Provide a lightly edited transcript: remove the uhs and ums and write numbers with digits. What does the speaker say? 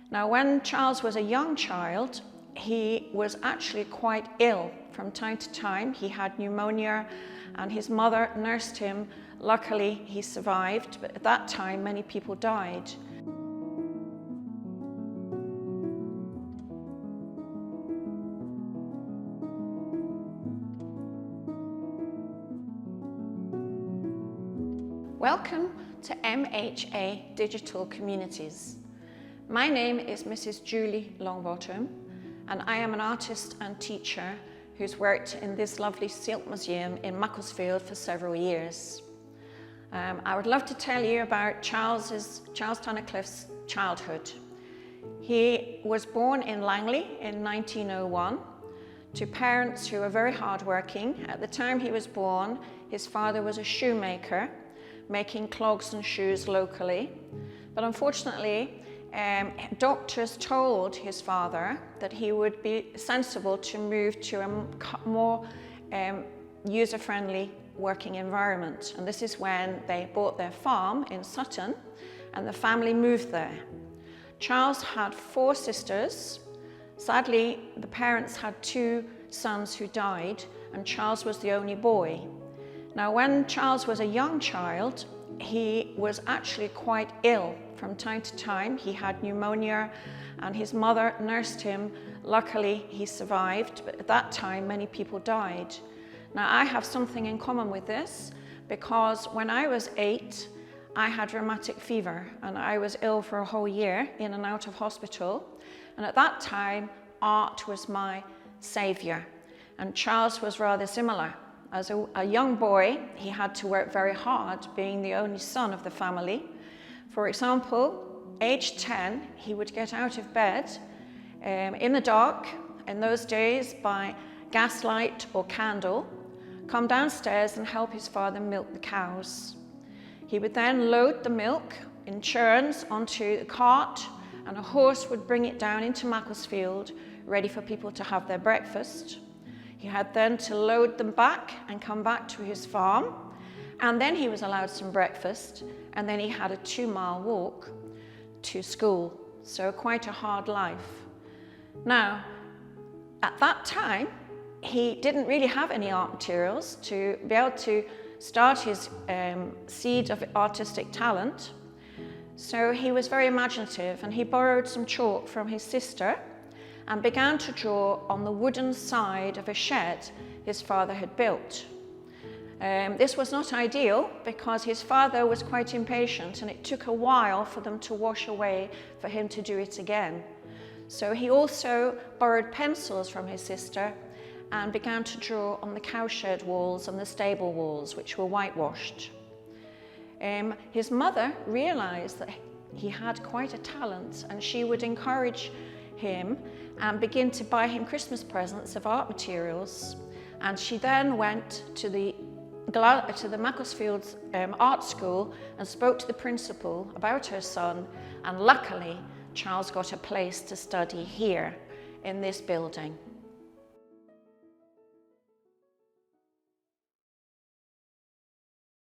Now, when Charles was a young child, he was actually quite ill from time to time. He had pneumonia and his mother nursed him. Luckily, he survived, but at that time, many people died. Welcome to MHA Digital Communities. My name is Mrs. Julie Longbottom, and I am an artist and teacher who's worked in this lovely silk museum in Macclesfield for several years. I would love to tell you about Charles Tunnicliffe's childhood. He was born in Langley in 1901 to parents who were very hardworking. At the time he was born, his father was a shoemaker, making clogs and shoes locally. But unfortunately, doctors told his father that he would be sensible to move to a more user-friendly working environment. And this is when they bought their farm in Sutton and the family moved there. Charles had 4 sisters. Sadly, the parents had 2 sons who died, and Charles was the only boy. Now, when Charles was a young child, he was actually quite ill from time to time. He had pneumonia and his mother nursed him. Luckily, he survived, but at that time, many people died. Now, I have something in common with this because when I was 8, I had rheumatic fever and I was ill for a whole year in and out of hospital. And at that time, art was my savior. And Charles was rather similar. As a young boy, he had to work very hard, being the only son of the family. For example, age 10, he would get out of bed in the dark, in those days by gaslight or candle, come downstairs and help his father milk the cows. He would then load the milk in churns onto the cart, and a horse would bring it down into Macclesfield, ready for people to have their breakfast. He had then to load them back and come back to his farm, and then he was allowed some breakfast, and then he had a 2-mile walk to school. So quite a hard life. Now, at that time, he didn't really have any art materials to be able to start his seed of artistic talent. So he was very imaginative, and he borrowed some chalk from his sister and began to draw on the wooden side of a shed his father had built. This was not ideal because his father was quite impatient and it took a while for them to wash away for him to do it again. So he also borrowed pencils from his sister and began to draw on the cowshed walls and the stable walls, which were whitewashed. His mother realized that he had quite a talent, and she would encourage him and begin to buy him Christmas presents of art materials. And she then went to the Macclesfield art school and spoke to the principal about her son, and luckily Charles got a place to study here in this building.